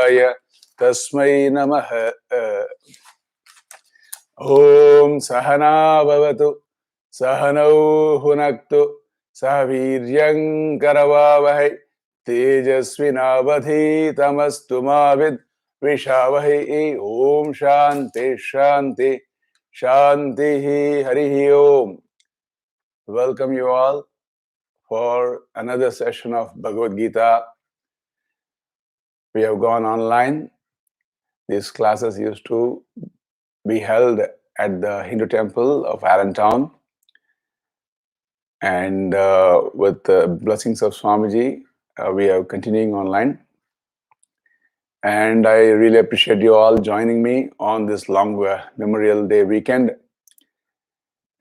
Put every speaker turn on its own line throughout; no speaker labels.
Shivaya Tasmai Namaha. Om Sahana Bhavatu Sahanau Hunaktu Sahaviryang Karavavahai Tejasvinavadhi Tamastu Mavid Vishavahi. Om Shanti Shanti Shanti Harihi Om. Welcome you all for another session of Bhagavad Gita. We have gone online. These classes used to be held at the Hindu temple of Allentown. And with the blessings of Swamiji, we are continuing online. And I really appreciate you all joining me on this long Memorial Day weekend.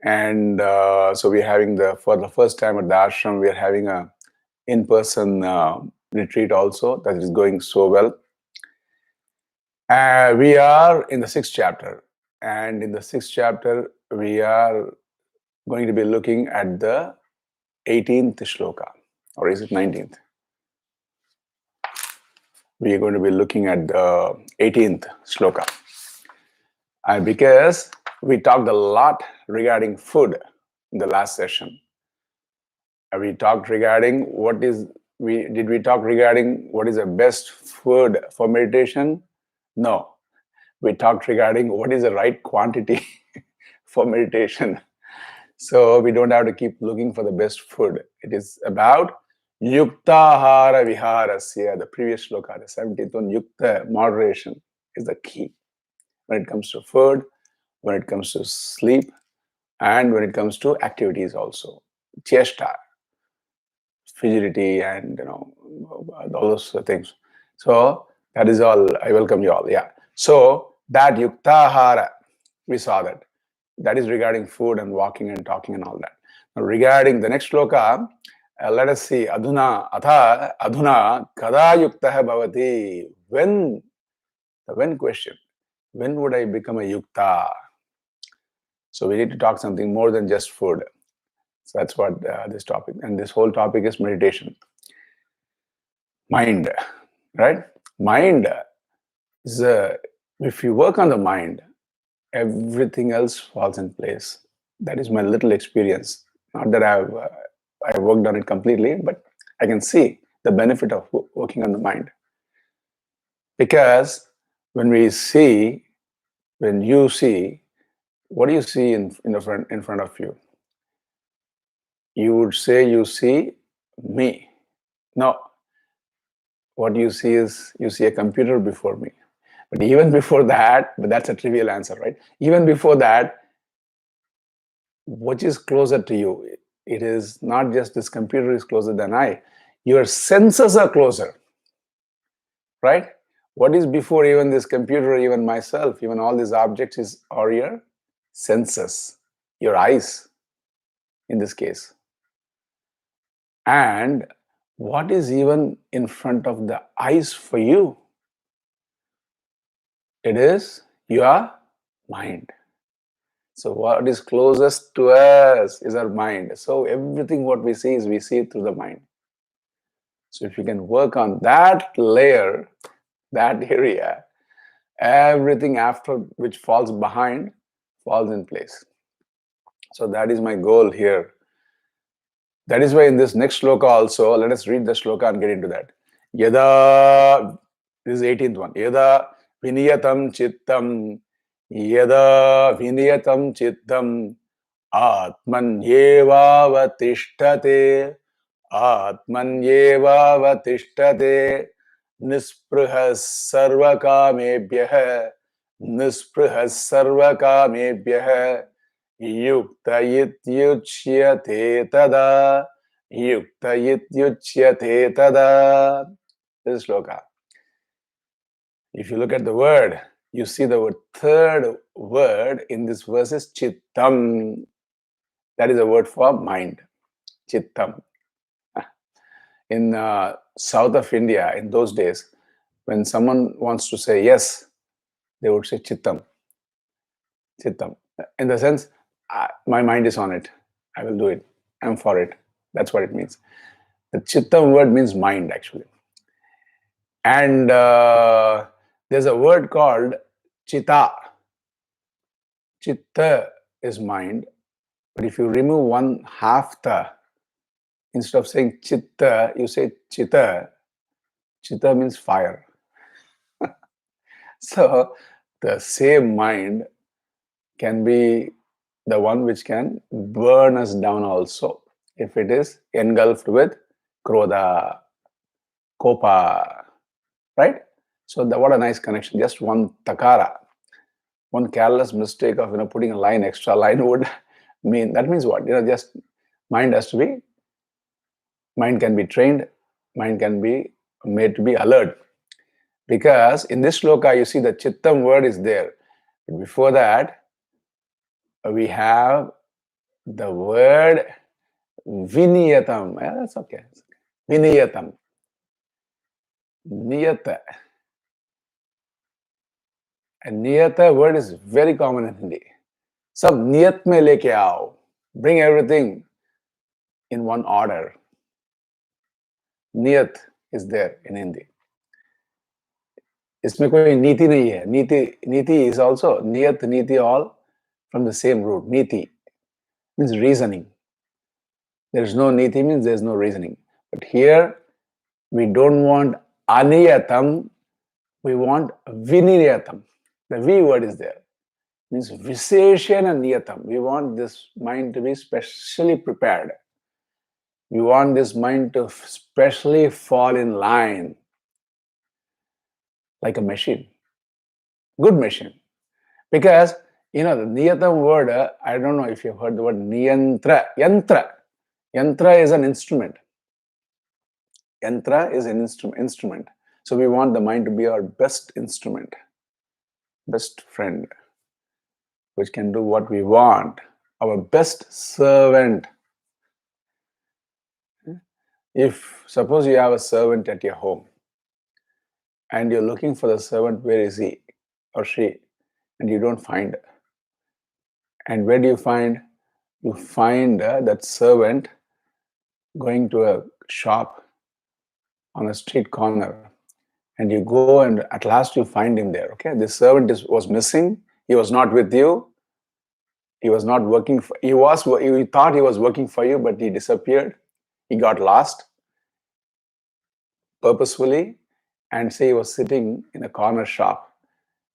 And so we're having for the first time at the ashram, we are having a in-person retreat also that is going so well. We are in the 6th chapter. And in the 6th chapter, we are going to be looking at the 18th shloka. Or is it 19th? We are going to be looking at the 18th shloka. And because we talked a lot regarding food in the last session. We talked regarding did we talk regarding what is the best food for meditation? No. We talked regarding what is the right quantity for meditation. So we don't have to keep looking for the best food. It is about yuktahara viharasya. The previous shloka, the 17th one, yukta, moderation is the key. When it comes to food, when it comes to sleep, and when it comes to activities also. Chesta, frigidity, and all those things. So that is all. I welcome you all. Yeah. So that yuktahara, we saw that. That is regarding food and walking and talking and all that. Now regarding the next shloka, let us see. Adhuna kada yuktah bhavati. When? The when question. When would I become a yukta? So we need to talk something more than just food. So that's what this topic. And this whole topic is meditation. Mind. Right? Mind is if you work on the mind, everything else falls in place. That is my little experience. Not that I've worked on it completely, but I can see the benefit of working on the mind. Because when you see, what do you see in front of you? You would say you see me. No. What you see is you see a computer before me. But even before that, but that's a trivial answer, right? Even before that, which is closer to you? It is not just this computer is closer than I. Your senses are closer, right? What is before even this computer, even myself, even all these objects are your senses, your eyes, in this case. And what is even in front of the eyes for you? It is your mind. So what is closest to us is our mind. So everything what we see it through the mind. So if you can work on that layer, that area, everything after which falls behind falls in place. So that is my goal here. That is why in this next shloka also, let us read the shloka and get into that. Yada, this is 18th one. Yada viniyatam chittam, yada viniyatam chittam, atmanyeva vatishtate, atmanyeva vatishtate, nisprihas sarvakamebhyah, nisprihas sarvakamebhyah, yukta yityuchyate tada, yukta yityuchyate tada. This is shloka. If you look at the word, you see the third word in this verse is chittam. That is a word for mind. Chittam. In south of India, in those days, when someone wants to say yes, they would say chittam. Chittam. In the sense, my mind is on it. I will do it. I'm for it. That's what it means. The chittam word means mind, actually. And there's a word called chitta. Chitta is mind, but if you remove one half the, instead of saying chitta, you say chitta. Chitta means fire. So the same mind can be the one which can burn us down also if it is engulfed with krodha, kopa, right? So what a nice connection. Just one takara, one careless mistake of putting a line, extra line would mean, that means what? Just mind has to be, mind can be trained, mind can be made to be alert. Because in this shloka, you see the chittam word is there. Before that, we have the word viniyatam. Yeah, that's okay. Viniyatam. Niyata. And niyata word is very common in Hindi. Sab niyat mein leke aao. Bring everything in one order. Niyat is there in Hindi. इसमें कोई नीति नहीं है. Niti is also niyat, niti, all from the same root. Niti means reasoning. There is no niti means there is no reasoning. But here we don't want aniyatam, we want viniyatam. The V word is there. Means viseshana niyatam. We want this mind to be specially prepared. We want this mind to specially fall in line like a machine. Good machine. Because, the niyatam word, I don't know if you've heard the word niyantra. Yantra. Yantra is an instrument. Yantra is an instrument. So we want the mind to be our best instrument, best friend, which can do what we want, our best servant. If suppose you have a servant at your home and you're looking for the servant, where is he or she, and you don't find, and where do you find? You find that servant going to a shop on a street corner, and you go and at last you find him there. Okay, this servant was missing. He was not with you. He was not working for you. You thought he was working for you, but he disappeared. He got lost purposefully, and say he was sitting in a corner shop,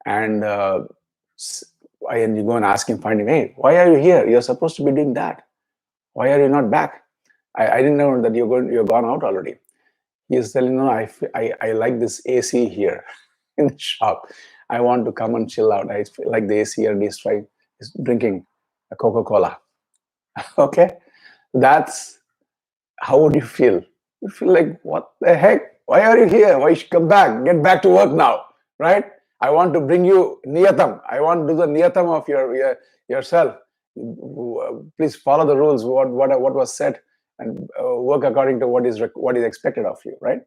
and you go and ask him, find him. Hey, why are you here? You're supposed to be doing that. Why are you not back? I didn't know that you're gone out already. He is telling, no, I like this AC here in the shop. I want to come and chill out. I like the AC, and he's drinking a Coca-Cola. Okay, that's how would you feel? You feel like, what the heck? Why are you here? Why you should come back? Get back to work now, right? I want to bring you niyatam. I want to do the niyatam of yourself. Please follow the rules. What was said, and work according to what is expected of you, right?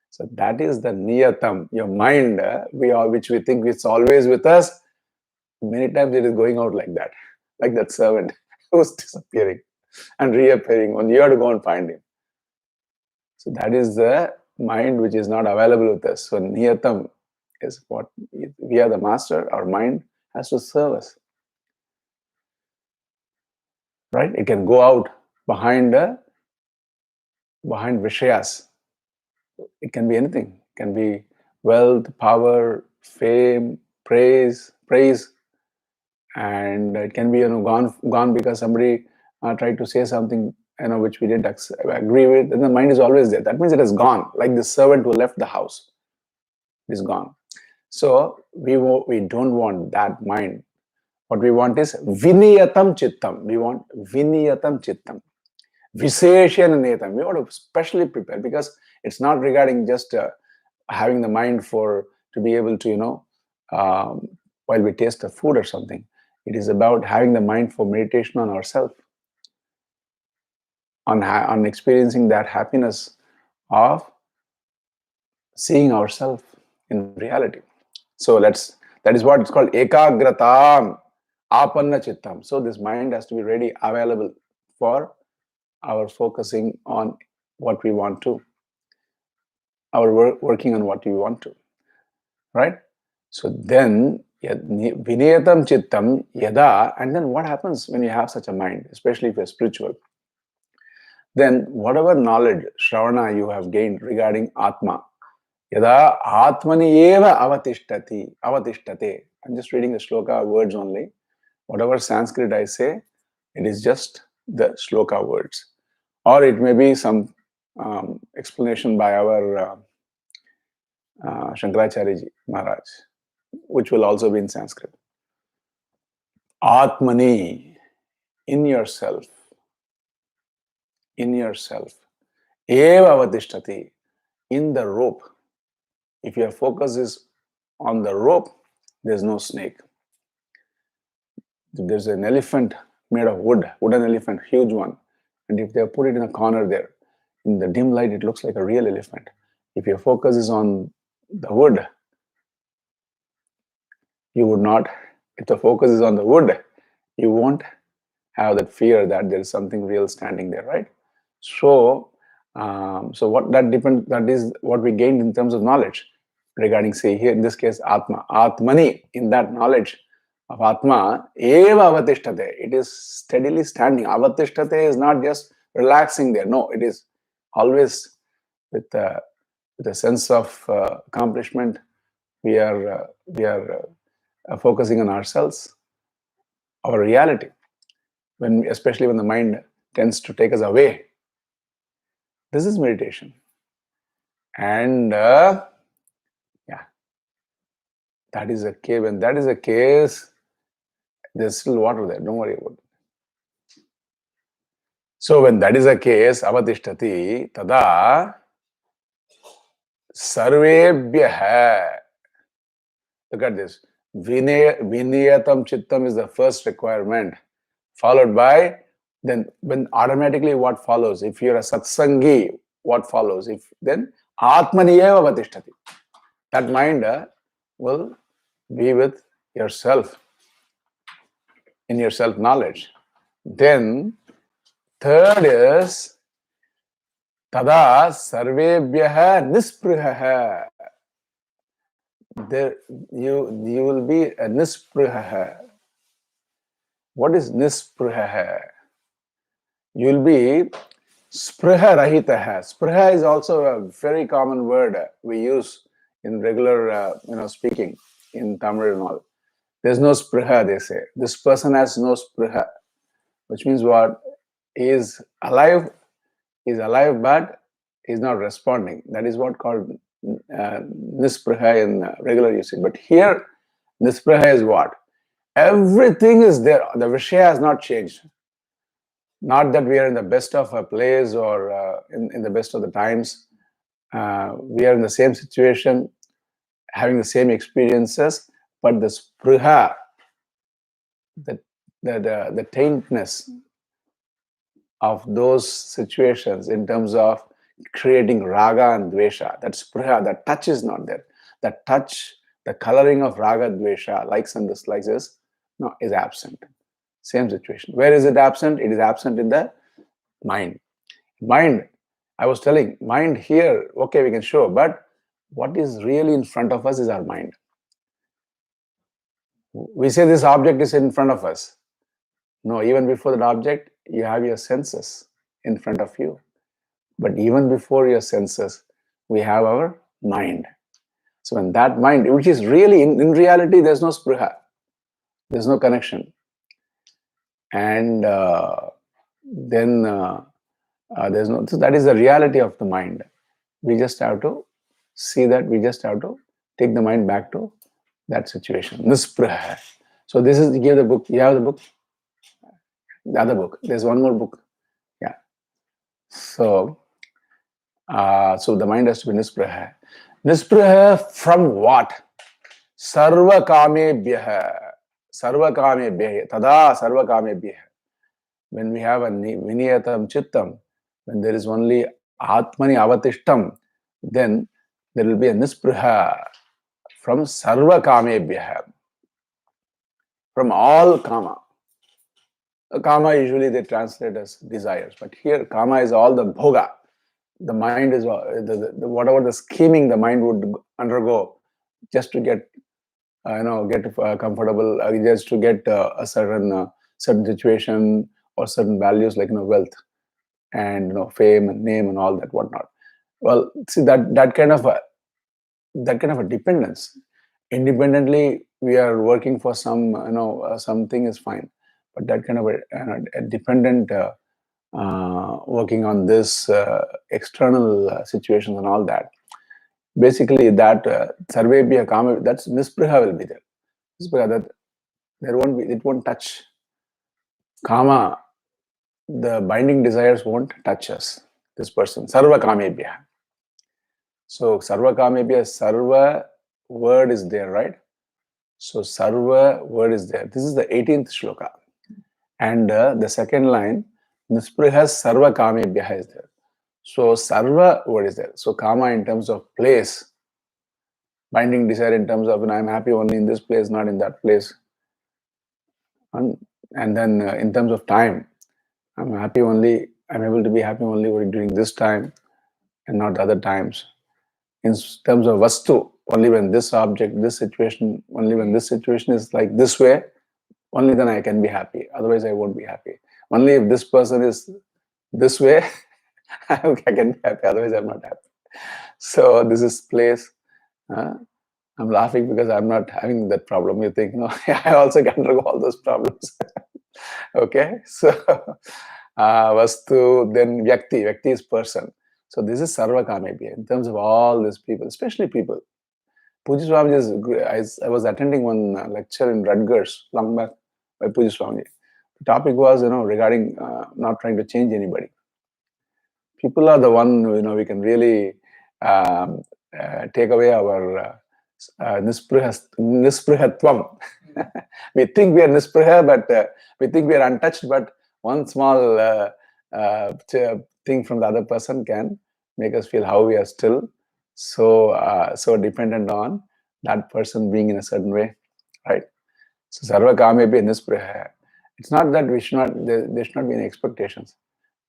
So that is the niyatam. Your mind, which we think it's always with us. Many times it is going out like that servant who's disappearing and reappearing when you have to go and find him. So that is the mind which is not available with us. So niyatam is what we are the master. Our mind has to serve us. Right? It can go out behind vishayas. It can be anything. It can be wealth, power, fame, praise, and it can be gone because somebody tried to say something which we didn't agree with, and the mind is always there. That means it has gone. Like the servant who left the house, it is gone. So we don't want that mind. What we want is viniyatam chittam. We want viniyatam chittam. Visheshananetam. We want to specially prepare, because it's not regarding just having the mind to be able to, while we taste the food or something. It is about having the mind for meditation on ourselves, on experiencing that happiness of seeing ourselves in reality. So that is what it's called ekagratam apanna chittam. So this mind has to be ready, available for our focusing on what we want to. working on what you want to, right? So then, Viniyatam Chittam Yada, and then what happens when you have such a mind, especially if you're spiritual? Then whatever knowledge, Shravana, you have gained regarding Atma, Yada Atmani eva avatishtati. I'm just reading the shloka words only. Whatever Sanskrit I say, it is just the shloka words. Or it may be some explanation by our Shankaracharya ji Maharaj, which will also be in Sanskrit. Atmani, in yourself, eva avatishtati, in the rope. If your focus is on the rope, there's no snake. There's an elephant made of wood, wooden elephant, huge one. And if they put it in a corner there, in the dim light, it looks like a real elephant. If your focus is on the wood, you would not, if the focus is on the wood, you won't have that fear that there is something real standing there, right? So, what that depends, that is what we gained in terms of knowledge regarding, say here in this case, Atma. Atmani, in that knowledge of Atma, eva avatishtate. It is steadily standing. Avatishtate is not just relaxing there. No, it is always with a sense of accomplishment. We are focusing on ourselves, our reality. Especially when the mind tends to take us away. This is meditation. And that is a cave. When that is the case, there's still water there. Don't worry about it. So when that is the case, avatishtati, tada sarvebhyah. Look at this. Viniyatam chittam is the first requirement, followed by, then when automatically what follows? If you're a satsangi, what follows? Then atmaniyeva avatishtati. That mind will be with yourself, in your self-knowledge. Then third is tada sarvebhyah nispriha. There you will be a nispriha. What is nispriha? You will be spriha rahitaha. Spriha is also a very common word we use in regular speaking in Tamil and all. There's no spriha, they say. This person has no spriha, which means what? He is alive but he's not responding. That is what called nispriha in regular usage. But here, nispriha is what? Everything is there. The vishaya has not changed. Not that we are in the best of a place or in the best of the times. We are in the same situation, having the same experiences, but the spriha, the taintness of those situations in terms of creating raga and dvesha, that spriha, that touch is not there. That touch, the coloring of raga, dvesha, likes and dislikes is absent. Same situation. Where is it absent? It is absent in the mind. Mind, I was telling, mind here, okay, we can show, but what is really in front of us is our mind. We say this object is in front of us. No, even before that object, you have your senses in front of you. But even before your senses, we have our mind. So in that mind, which is really, in reality, there's no spriha. There's no connection. And then there's no, so that is the reality of the mind. We just have to see that, we just have to take the mind back to that situation. Nispriha. So this is, give the book, you have the book? The other book. There's one more book. Yeah. So the mind has to be nispriha. Nispriha from what? Sarva kamebhyah. Sarva kamebhyah. Tada sarva kamebhyah. When we have a viniyatam chittam, when there is only atmani avatishtam, then there will be a nispriha from sarva kamebhyah. From all kama. Kama usually they translate as desires, but here kama is all the bhoga. the mind is whatever the scheming the mind would undergo just to get comfortable, just to get a certain situation or certain values like wealth and fame and name and all that whatnot. Well, see that kind of a dependence. Independently, we are working for something is fine, but that kind of a dependent working on this external situations and all that. Basically, that sarvebhya kama, that's nispriha will be there. Nispriha, that it won't touch kama. The binding desires won't touch us. This person, sarva kamebhya. So sarva kamebhya, sarva word is there, right? So sarva word is there. This is the 18th shloka. And the second line, nispriha sarva kamebhya is there. So sarva word is there. So kama in terms of place, binding desire in terms of I'm happy only in this place, not in that place. And then in terms of time, I'm able to be happy only during this time and not other times. In terms of vastu, only when this object, this situation, only when this situation is like this way, only then I can be happy. Otherwise, I won't be happy. Only if this person is this way, I can be happy. Otherwise, I'm not happy. So this is place. I'm laughing because I'm not having that problem. You think, no, I also can undergo all those problems. Okay, so vastu, then vyakti. Vyakti is person. So this is sarva kamebhya in terms of all these people, especially people. Puji Swamiji, I was attending one lecture in Rutgers long back by Puji Swamiji. The topic was, regarding not trying to change anybody. People are the one, we can really take away our nisprihatvam. We think we are nispriha, but we think we are untouched, but one small thing from the other person can make us feel how we are still so dependent on that person being in a certain way, right? So sarva kamebhya nispriha. It's not that there should not be any expectations,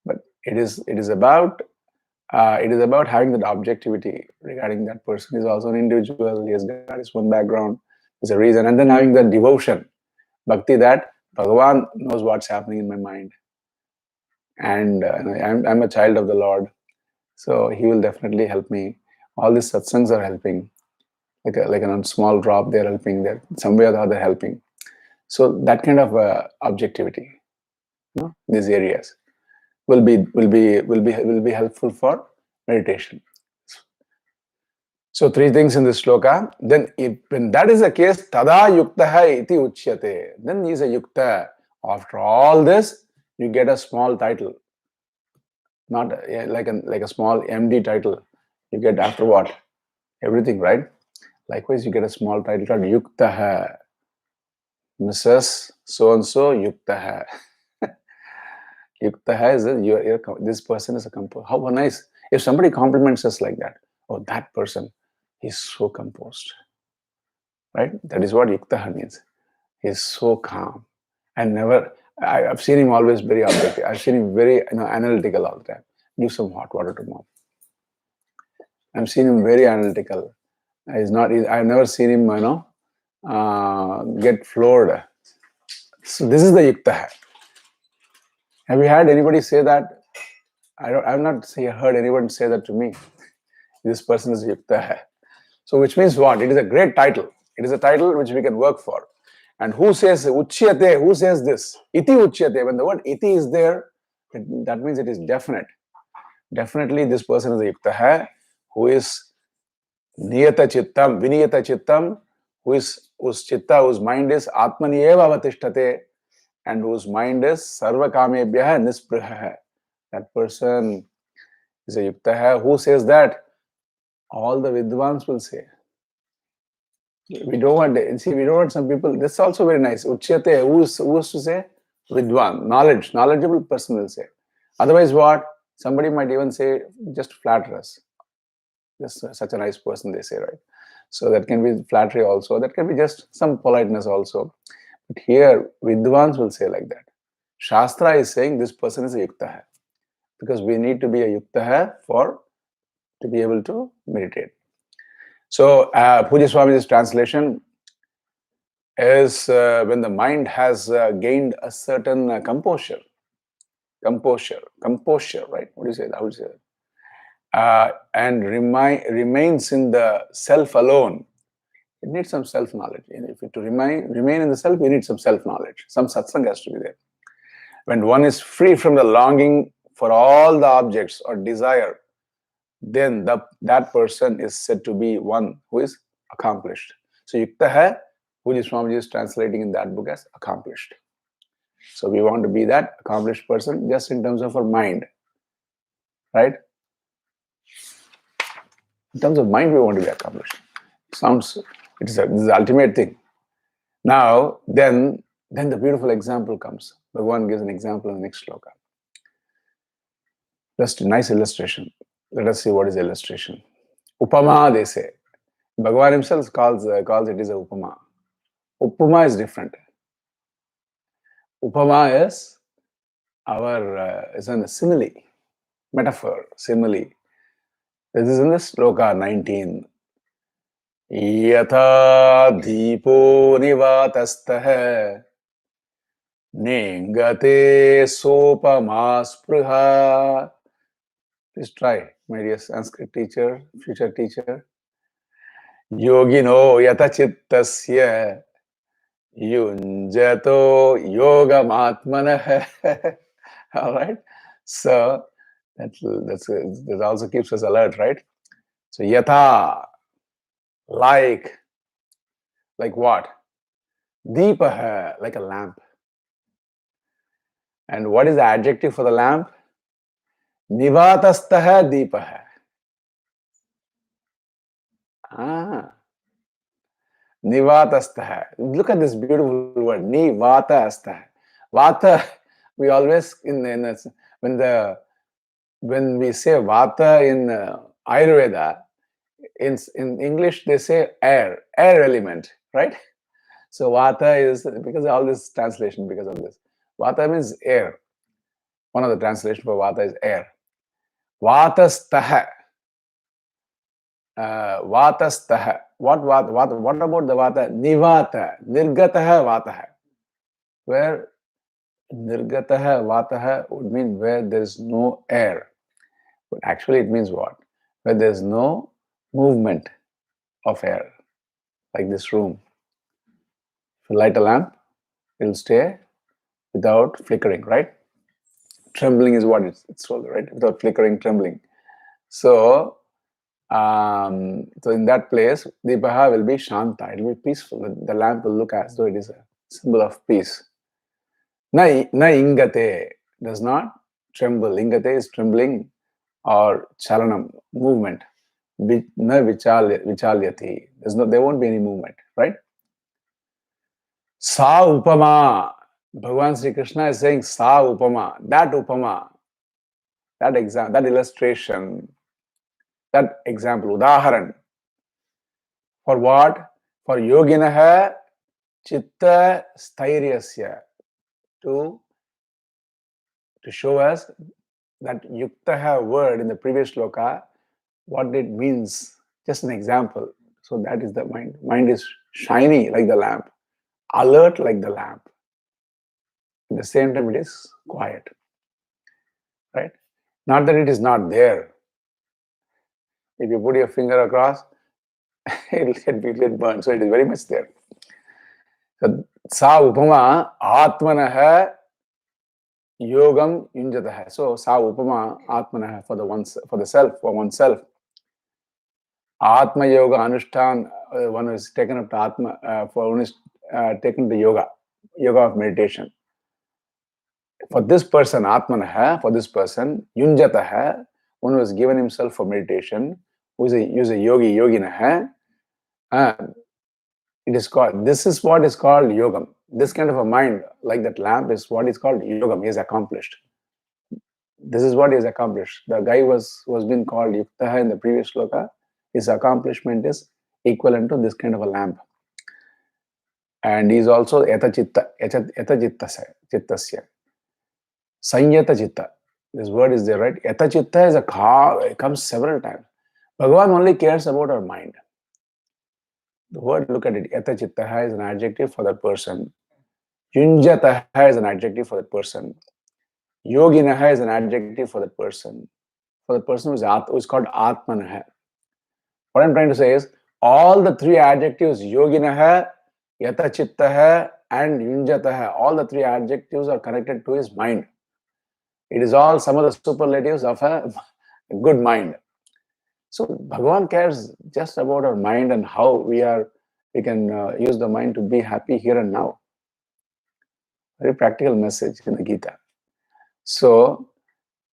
but it is about having that objectivity regarding that person is also an individual. He has got his own background. There's a reason, and then having the devotion, bhakti, that Bhagavan knows what's happening in my mind, and I'm a child of the Lord, so He will definitely help me. All these satsangs are helping, like a small drop. They're helping. They're some way or the other helping. So that kind of objectivity, these areas will be helpful for meditation. So three things in this shloka. Then when that is the case, tada yuktaha iti uchyate. Then he is a yukta. After all this, you get a small title, not like a small MD title. You get after what? Everything, right? Likewise, you get a small title called yuktaha. Mrs. So and so yuktaha. Yuktaha is this person is a composer. How nice! If somebody compliments us like that, oh, that person is so composed, right? That is what yuktaha means. He's so calm, and I've seen him always very objective. I've seen him very analytical all the time. Give some hot water to mom. I've seen him very analytical. I've never seen him get floored. So this is the yuktaha. Have you had anybody say that? I've not heard anyone say that to me. This person is yukta. So which means what? It is a great title. It is a title which we can work for. And who says uchyate? Who says this? Iti uchyate. When the word iti is there, that means it is definite. Definitely this person is a yukta, who is niyata chittam, viniyata chittam, whose chitta, whose mind is atmani eva avatishtate, and whose mind is sarva kamebhya nispriha. That person is a yukta. Who says that? All the vidvans will say. We don't want some people. That's also very nice. Uchyate, who's to say? Vidwan, knowledgeable person will say. Otherwise, what? Somebody might even say, just flatter us. Just such a nice person, they say, right? So that can be flattery also. That can be just some politeness also. But here, vidvans will say like that. Shastra is saying this person is a yukta, because we need to be a yukta for to be able to meditate. So, Pujya Swami's translation is when the mind has gained a certain composure, right? What do you say? How do you say that? And remains in the self alone. It needs some self-knowledge. And if it to remain in the self, we need some self-knowledge. Some satsang has to be there. When one is free from the longing for all the objects or desire, then that person is said to be one who is accomplished. So Yukta hai, Pujya Swamiji is translating in that book as accomplished. So we want to be that accomplished person just in terms of our mind. Right? In terms of mind, we want to be accomplished. It is the ultimate thing. Now, then the beautiful example comes. Bhagavan gives an example in the next sloka. Just a nice illustration. Let us see what is the illustration. Upama, they say. Bhagavan himself calls it as a upama. Upama is different. Upama is is a simile, metaphor, simile. This is in the sloka 19. Yatha deepo nivatastah nengate sopama spruha. Please try, my dear Sanskrit teacher, future teacher. Yogino yata chittasya yunjato yogamatmanah. All right. So that also keeps us alert, right? So yatha, like what? Deepaha, like a lamp. And what is the adjective for the lamp? Nivatastaha deepaha. Nivatastaha. Look at this beautiful word. Nivatastaha. Vata, we always when we say vata in Ayurveda, in English they say air element, right? So vata is because of all this translation because of this. Vata means air. One of the translations for vata is air. Vatastaha. Vatastaha. What about the vata? Nivata. Nirgataha vataha. Where nirgataha vataha would mean where there is no air. But actually it means what? Where there is no movement of air. Like this room. If you light a lamp, it will stay without flickering, right? Trembling is what it's called, right? Without flickering, trembling. So in that place, Deepaha will be Shanta. It will be peaceful. The lamp will look as though it is a symbol of peace. Na ingate, does not tremble. Ingate is trembling or chalanam, movement. Na vichalyati. There won't be any movement, right? Sa upama. Bhagavan Sri Krishna is saying Sa upama. That upama. That illustration. That example, udaharan. For what? For yoginaha chitta stairyasya. To show us that yuktaha word in the previous sloka, what it means. Just an example. So that is the mind. Mind is shiny like the lamp, alert like the lamp. At the same time, it is quiet. Right? Not that it is not there. If you put your finger across, it will get burned. So it is very much there. So, sa upama atmanaha yogam yunjataha. So sa upama atmanaha for the self, for oneself. Atma yoga anushthan, one is taken up to atma, for one is taken to yoga of meditation. For this person, atmanaha, for this person, yunjataha, one who has given himself for meditation, who is a yogi, yoginaha, it is called, this is what is called yogam. This kind of a mind, like that lamp, is what is called yogam. He is accomplished. This is what he has accomplished. The guy who has been called yuktaha in the previous sloka, his accomplishment is equivalent to this kind of a lamp. And he is also yata chittasya. Sanyata chitta. This word is there, right? Yata chitta is it comes several times. Bhagavan only cares about our mind. The word, look at it, yata chittaha is an adjective for that person. Yunjataha is an adjective for that person. Yoginaha is an adjective for that person. For the person who is called Atmanaha. What I'm trying to say is, all the three adjectives, Yoginaha, Yata Chittaha, and Yunjataha, all the three adjectives are connected to his mind. It is all some of the superlatives of a good mind. So Bhagavan cares just about our mind and how we can use the mind to be happy here and now. Very practical message in the Gita. So,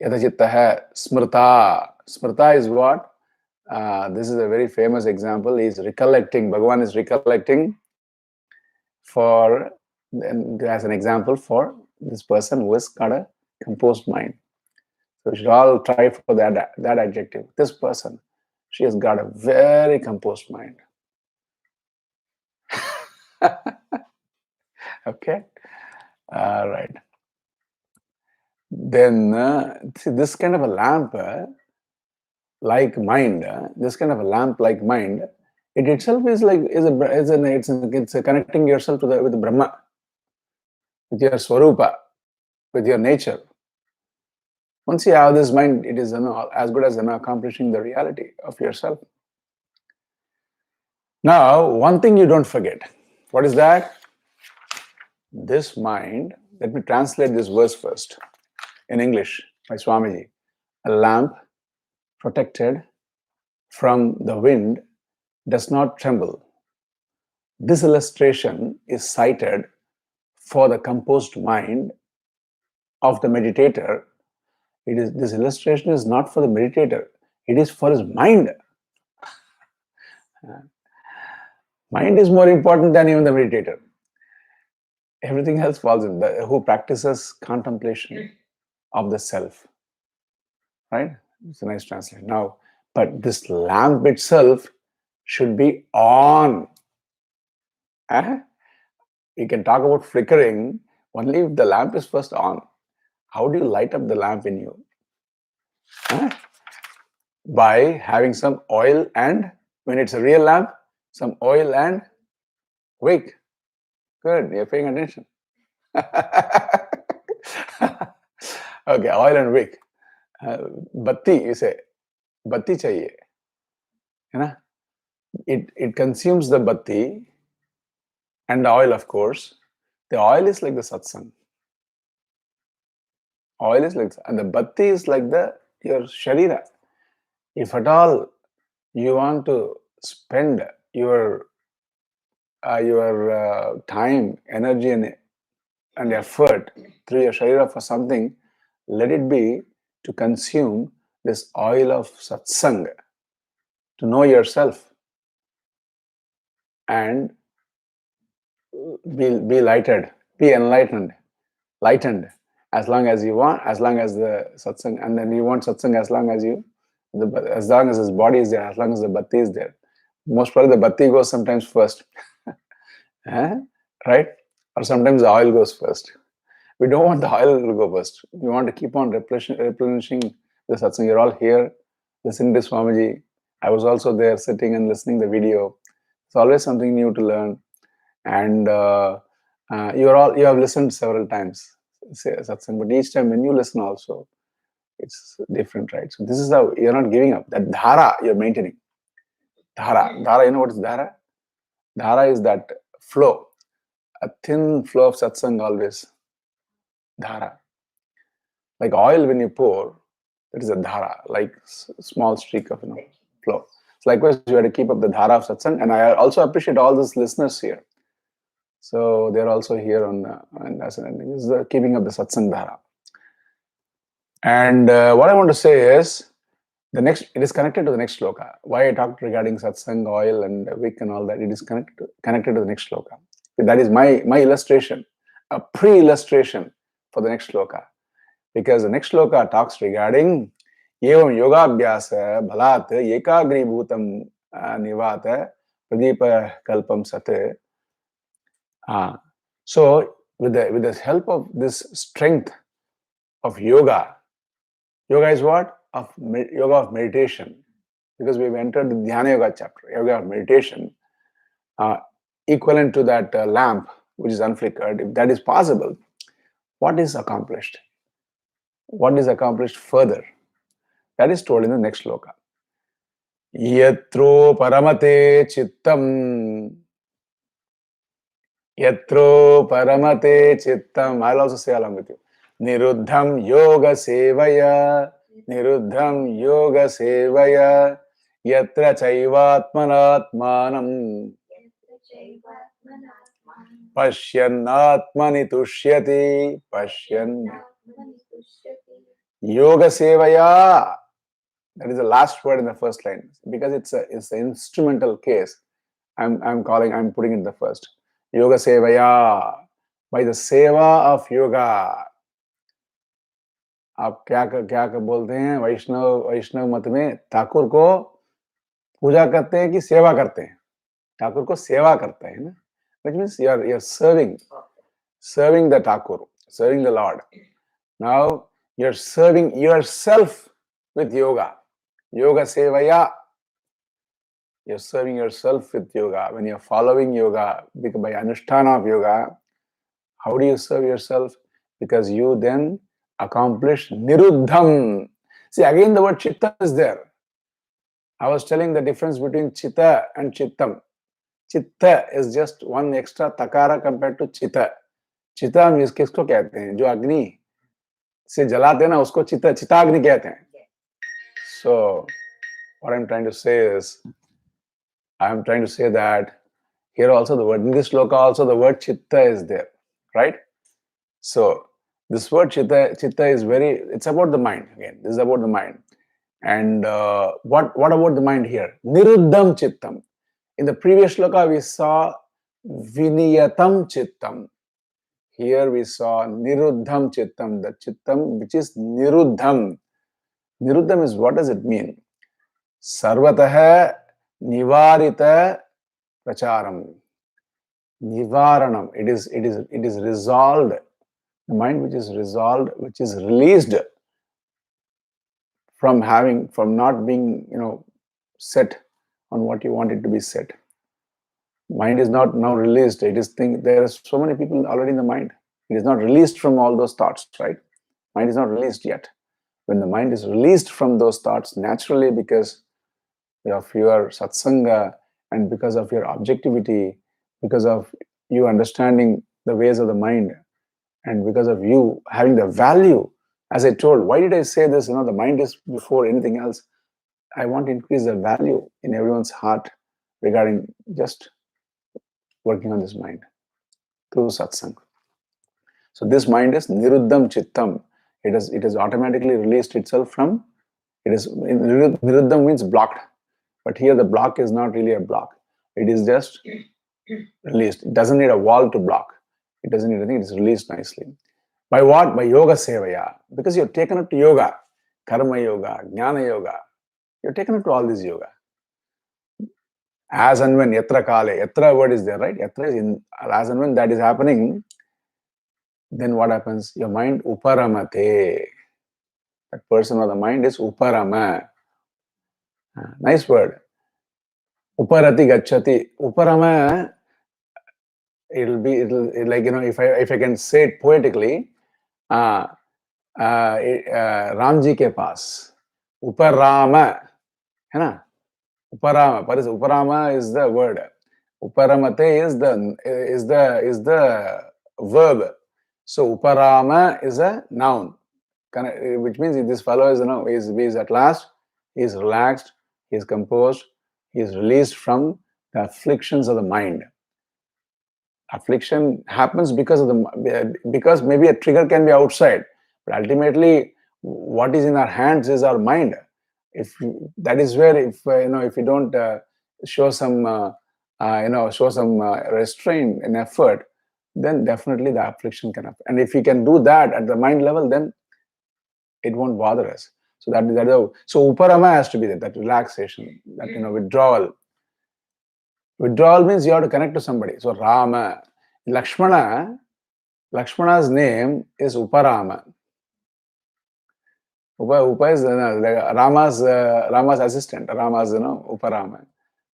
Yatachittaha Smrta. Smrta is what? This is a very famous example. He's recollecting, Bhagavan is recollecting for, as an example for this person who has got a composed mind. So we should all try for that adjective. This person, she has got a very composed mind. Okay? All right. Then, see, this kind of a lamp, like mind, this kind of a lamp like mind, it itself is like it's connecting yourself to with the Brahma, with your Swarupa, with your nature. Once you have this mind, it is as good as accomplishing the reality of yourself. Now, one thing you don't forget. What is that? This mind, let me translate this verse first in English by Swamiji. A lamp protected from the wind does not tremble. This illustration is cited for the composed mind of the meditator. This illustration is not for the meditator, it is for his mind. Mind is more important than even the meditator. Everything else falls in who practices contemplation of the self. Right? It's a nice translation. Now, but this lamp itself should be on. We can talk about flickering only if the lamp is first on. How do you light up the lamp in you? By having some oil and, when it's a real lamp, some oil and wick. Good, you're paying attention. Okay, oil and wick. Batti, you say. Batti chahiye. It consumes the batti and the oil, of course. The oil is like the satsang. Oil is like, and the batti is like your sharira. If at all you want to spend your time, energy, and effort through your sharira for something, let it be to consume this oil of satsang, to know yourself and be lighted, be lightened as long as you want, as long as the satsang, and then you want satsang as long as his body is there, as long as the batti is there. Most probably the batti goes sometimes first, right? Or sometimes the oil goes first. We don't want the oil to go first. We want to keep on replenishing the satsang. You're all here listening to Swamiji. I was also there sitting and listening the video. It's always something new to learn. And you have listened several times, satsang, but each time when you listen also, it's different, right? So this is how you're not giving up. That dhara you're maintaining. Dhara, you know what is dhara? Dhara is that flow, a thin flow of satsang always. Dhara. Like oil when you pour, that is a dhara, like small streak of flow. So likewise, you have to keep up the dhara of satsang. And I also appreciate all these listeners here. So they're also here on this is the keeping up the satsang dhara. And what I want to say is, it is connected to the next sloka. Why I talked regarding satsang, oil, and wick and all that, it is connected to the next sloka. That is my illustration, a pre-illustration for the next sloka. Because the next sloka talks regarding evam yogabhyasa bhalat ekagri bhutam nivata pradeepa kalpam sate. So with the help of this strength of yoga is what? Yoga of meditation. because we've entered the Dhyana Yoga chapter, Yoga of meditation, equivalent to that lamp which is unflickered. If that is possible, what is accomplished? What is accomplished further? That is told in the next sloka. Yatro paramate chittam. Yatro paramate chittam. I'll also say along with you. Niruddham yoga sevaya. Niruddham yoga sevaya. Yatra chaivatmanatmanam. Pashyannatmani tushyati. Pashyan. Yoga sevaya. That is the last word in the first line. Because it's an instrumental case. I'm putting it the first. Yoga sevaya. By the seva of yoga. आप क्या बोलते हैं वैष्णव मत में ठाकुर को पूजा करते हैं कि सेवा करते हैं? ठाकुर को सेवा करते हैं ना, which means you're serving the Thakur, serving the Lord. Now you're serving yourself with yoga sevaya. You're serving yourself with yoga. When you're following yoga by anushtana of yoga, how do you serve yourself? Because you then accomplish niruddham. See, again the word chitta is there. I was telling the difference between chitta and chittam. Chitta is just one extra takara compared to chitta. Chitta means किसको कहते हैं? जो अग्नि से जलाते हैं ना, उसको चिताग्नि कहते हैं. So what I'm trying to say is, that here also the word, in this sloka also the word chitta is there, right? So this word chitta is it's about the mind. Again, this is about the mind. And what about the mind here? Niruddham chittam. In the previous sloka we saw viniyatam chittam. Here we saw niruddham chittam, the chittam which is niruddham. Niruddham is, what does it mean? Sarvatah nivarita pracharam. Nivaranam. It is resolved. The mind which is resolved, which is released from not being, set on what you want it to be set. Mind is not now released. There are so many people already in the mind. It is not released from all those thoughts, right? Mind is not released yet. When the mind is released from those thoughts, naturally, because of your satsanga and because of your objectivity, because of you understanding the ways of the mind, and because of you having the value, as I told, why did I say this? The mind is before anything else. I want to increase the value in everyone's heart regarding just working on this mind through satsang. So this mind is niruddham chittam. It has automatically released itself from. Niruddham means blocked, but here the block is not really a block. It is just released. It doesn't need a wall to block. It doesn't need anything. It is released nicely. By what? By yoga sevaya. Because you're taken up to yoga, karma yoga, jnana yoga. You're taken up to all this yoga. As and when, yatra kale, yatra word is there, right? Yatra is in, as and when that is happening, then what happens? Your mind uparamate. That person or the mind is uparama. Nice word. Uparati gacchati. Uparama, it'll like, if I can say it poetically, Ramji ke paas. Uparama. है ना? Uparama is the word. Uparamate is the verb. So uparama is a noun, which means this fellow is at last, he is relaxed, he is composed, he is released from the afflictions of the mind. Affliction happens because maybe a trigger can be outside, but ultimately what is in our hands is our mind. That is where if you don't show some restraint and effort, then definitely the affliction can happen. And if we can do that at the mind level, then it won't bother us. So so uparama has to be there, that relaxation, that withdrawal. Withdrawal means you have to connect to somebody. So Rama, Lakshmana's name is Uparama. Upa is like Rama's assistant. Rama's, Uparama.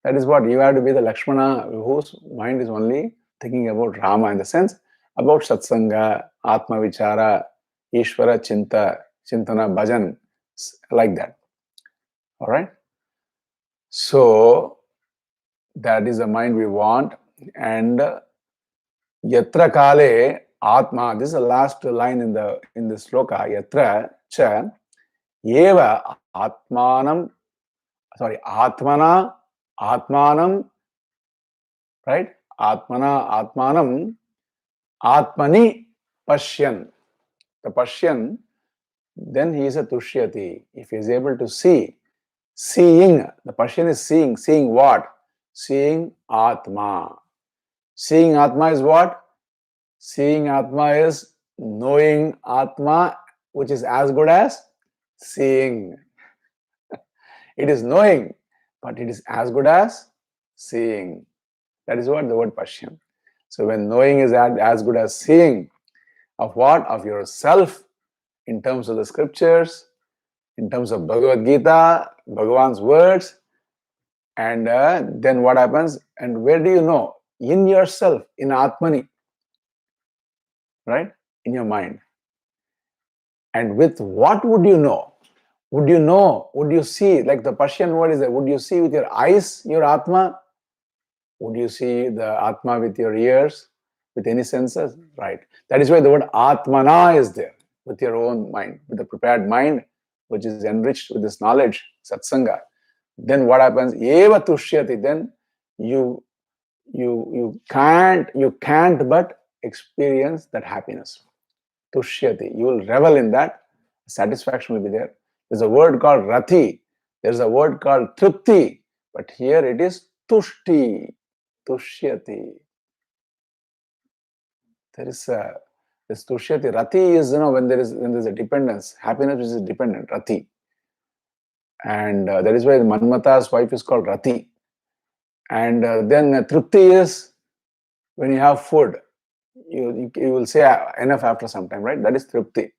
That is what you have to be, the Lakshmana whose mind is only thinking about Rama, in the sense about Satsanga, Atma Vichara, Ishvara Chintana, Bhajan, like that. All right. So that is the mind we want. And Yatra Kale Atma. This is the last line in the sloka. Yatra cha eva Atmanam. Sorry, Atmana Atmanam. Right? Atmanam Atmani Pashyan. The Pashyan, then he is a Tushyati. If he is able to see, seeing, the Pashyan is seeing. Seeing what? Seeing Atma. Seeing Atma is what? Seeing Atma is knowing Atma, which is as good as seeing. It is knowing, but it is as good as seeing. That is what the word Pashyan. So when knowing is as good as seeing, of what? Of yourself, in terms of the scriptures, in terms of Bhagavad Gita, Bhagavan's words, and then what happens? And where do you know? In yourself, in Atmani, right? In your mind. And with what would you know? Would you know? Would you see? Like the Persian word is that, would you see with your eyes, your Atma? Would you see the Atma with your ears, with any senses? Right. That is why the word Atmana is there, with your own mind, with the prepared mind, which is enriched with this knowledge, satsanga. Then what happens? Eva tushyati. Then you can't but experience that happiness. Tushyati. You will revel in that. Satisfaction will be there. There's a word called rati. There's a word called tripti. But here it is tushti. Tushyati. There is this tushyati. Rati is, when there's a dependence, happiness which is dependent, rati. And that is why Manmata's wife is called Rati. And then tripti is when you have food. You will say enough after some time, right? That is tripti.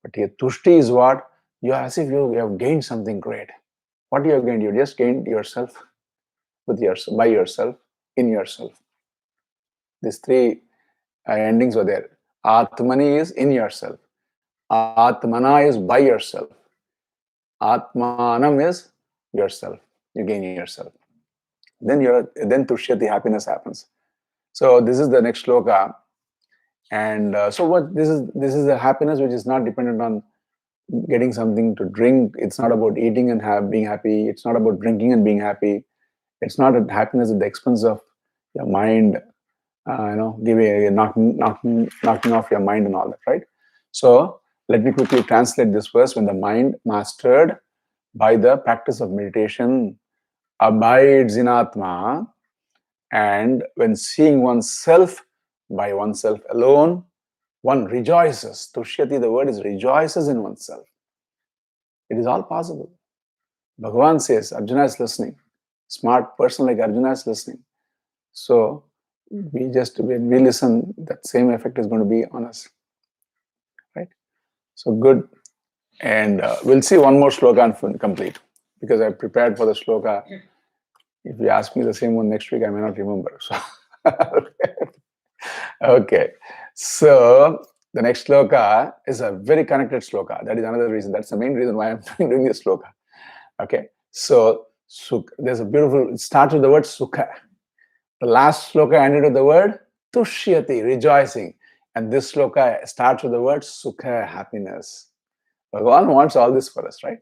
But here tushti is what? You are as if you have gained something great. What you have gained? You just gained yourself, with yourself, by yourself, in yourself. These three endings were there. Atmani is in yourself. Atmana is by yourself. Atmanam is yourself. You gain yourself. Then tushyati, happiness happens. So this is the next sloka. And so what this is a happiness which is not dependent on getting something to drink. It's not about eating and being happy. It's not about drinking and being happy. It's not a happiness at the expense of your mind, knocking off your mind and all that, right? So let me quickly translate this verse. When the mind mastered by the practice of meditation abides in Atma, and when seeing oneself by oneself alone, one rejoices. Tushyati, the word is rejoices in oneself. It is all possible. Bhagavan says, Arjuna is listening. Smart person like Arjuna is listening. So when we listen, that same effect is going to be on us. Right? So good. And we'll see one more sloka and complete. Because I prepared for the sloka. If you ask me the same one next week, I may not remember. So okay. So the next sloka is a very connected sloka. That is another reason. That's the main reason why I'm doing this sloka. Okay. So there's a beautiful, it starts with the word sukha. The last sloka ended with the word tushyati, rejoicing. And this sloka starts with the word sukha, happiness. Bhagavan wants all this for us, right?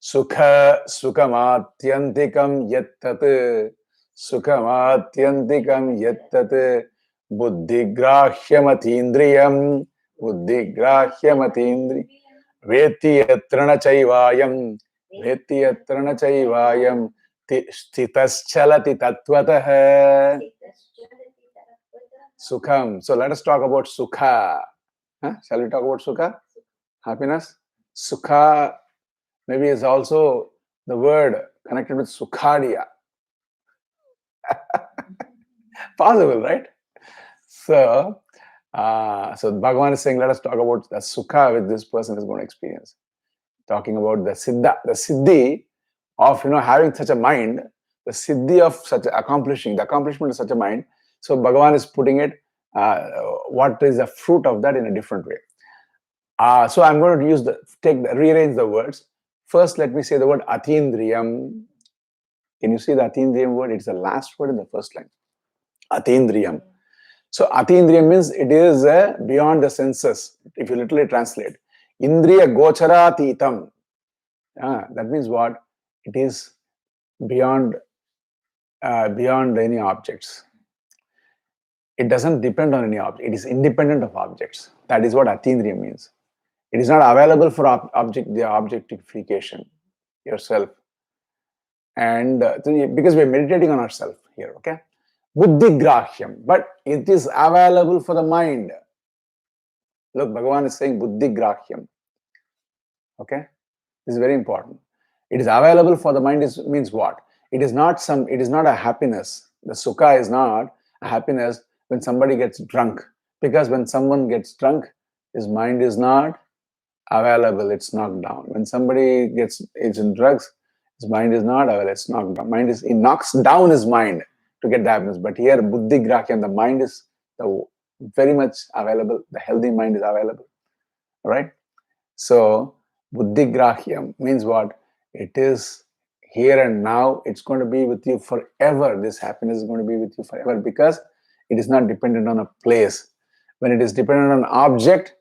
Sukha sukhamatyantikam yattat sukhamatyantikam yattat buddhigrahyamathindriyam veti yatrana chaivayam stitaschalati tatvatah sukham. So let us talk about sukha. Shall we talk about sukha? Happiness? Sukha maybe is also the word connected with sukhadia. Possible, right? So Bhagavan is saying, let us talk about the sukha which this person is going to experience. talking about the siddhi of having such a mind, the siddhi of such the accomplishment of such a mind. So Bhagavan is putting it, what is the fruit of that in a different way. So I'm going to rearrange the words. First, let me say the word atindriyam. Can you see the atindriyam word? It's the last word in the first line. Atindriyam. So atindriyam means it is beyond the senses, if you literally translate. Indriya gochara that means what? It is beyond any objects. It doesn't depend on any object. It is independent of objects. That is what atindriyam means. It is not available for the objectification yourself. And because we are meditating on ourselves here, okay? Buddhigrahyam, but it is available for the mind. Look, Bhagavan is saying buddhigrahyam. Okay? This is very important. It is available for the mind means what? It is not a happiness. The sukha is not a happiness when somebody gets drunk. Because when someone gets drunk, his mind is not available, it's knocked down. When somebody is in drugs, his mind is not available, it's knocked down. It knocks down his mind to get the happiness. But here, buddhi grahyam, the mind is very much available. The healthy mind is available. All right? So, buddhi grahyam means what? It is here and now. It's going to be with you forever. This happiness is going to be with you forever because it is not dependent on a place. When it is dependent on an object,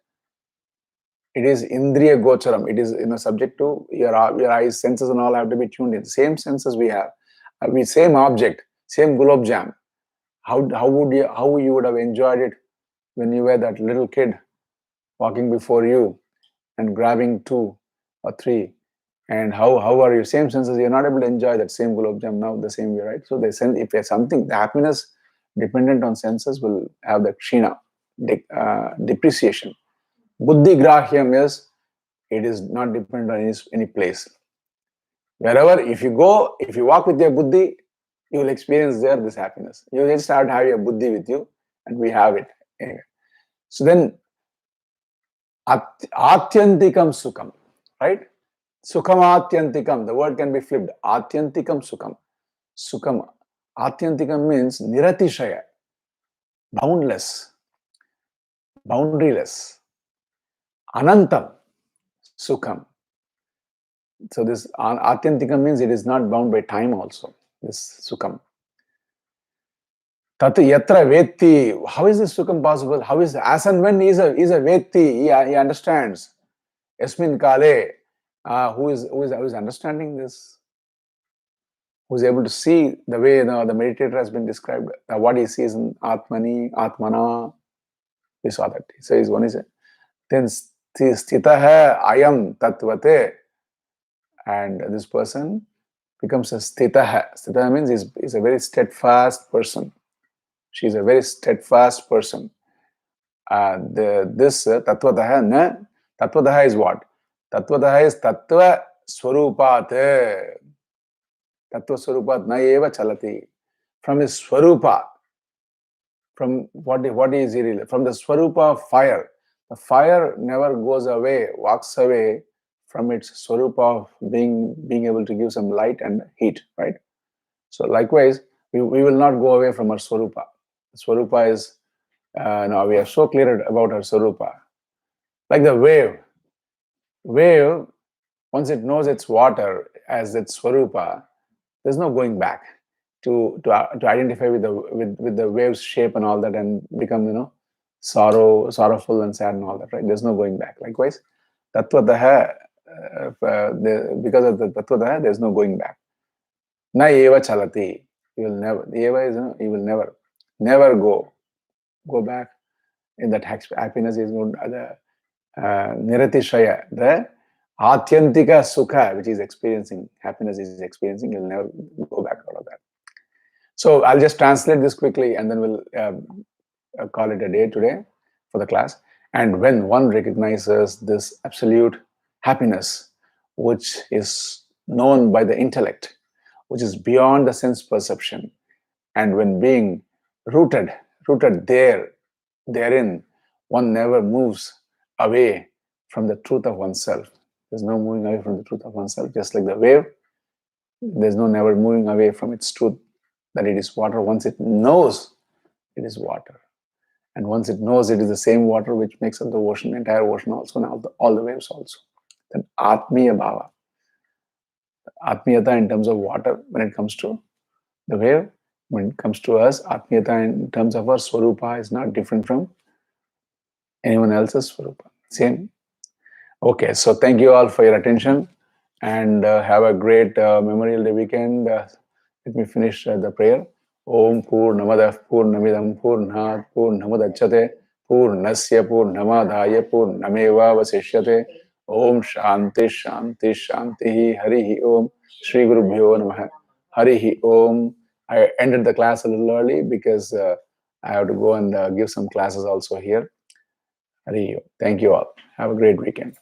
it is indriya gocharam. It is subject to your eyes, senses, and all have to be tuned in. Same senses we have. Same object, same gulab jam. How you would have enjoyed it when you were that little kid walking before you and grabbing 2 or 3. And how are your same senses? You're not able to enjoy that same gulab jam now the same way, right? So if there's something, the happiness dependent on senses will have the kshina, depreciation. Buddhi grahyam is, it is not dependent on any place. Wherever, if you walk with your buddhi, you will experience there this happiness. You will start having a buddhi with you, and we have it. Anyway. So then, atyantikam sukham, right? Sukham atyantikam, the word can be flipped. Atyantikam sukham. Sukham. Atyantikam means niratishaya, boundless, boundaryless. Anantam, sukham. So this atyantikam means it is not bound by time also, this sukham. Tat yatra vetti. How is this sukham possible? How is, as and when he is a vetti, he understands. Yasmin kale, who is understanding this? Who is able to see the way the meditator has been described, what he sees in Atmani, Atmana. We saw that. He says, one is, then sthitaha ayam tatvate. And this person becomes a sthitaha. Sthitaha means he's a very steadfast person. She is a very steadfast person. This tattvataha, tattvataha is what? Tattvataha is tattva swarupat. Tattva swarupat na eva chalati. From his swarupa, from what is he really? From the swarupa of fire. The fire never goes away, walks away from its swarupa of being able to give some light and heat, right? So likewise, we will not go away from our swarupa. Swarupa is, now we are so clear about our swarupa. Like the wave, once it knows its water as its swarupa, there's no going back to identify with the wave's shape and all that and become, sorrowful and sad and all that, right? There's no going back. Likewise, tattvataha, because of the tattvataha, there's no going back. Na eva chalati. You will never, eva is, you will never go back in that happiness. Is the niratishaya, the atyantika sukha, which is experiencing, happiness is experiencing, you'll never go back out of that. So I'll just translate this quickly and then we'll call it a day today for the class. And when one recognizes this absolute happiness, which is known by the intellect, which is beyond the sense perception, and when being rooted therein, one never moves away from the truth of oneself. There's no moving away from the truth of oneself. Just like the wave, there's no never moving away from its truth that it is water. Once it knows it is water, and once it knows it is the same water which makes up the ocean, entire ocean also, and all the waves also. Then Atmiya Bhava. Atmiyata in terms of water when it comes to the wave. When it comes to us, Atmiyata in terms of our Swarupa is not different from anyone else's Swarupa. Same. Okay, so thank you all for your attention and have a great Memorial Day weekend. Let me finish the prayer. Om Purnamada Purnamidam Purnat Purnamadachyate Purnasya Purnamadaya Purnameva Vasishyate. Om Shanti Shanti Shanti Harihi Om Shri Gurubhyo Namaha Harihi Om. I ended the class a little early because I have to go and give some classes also here. Harihi Om. Thank you all. Have a great weekend.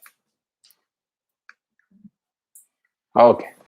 Okay.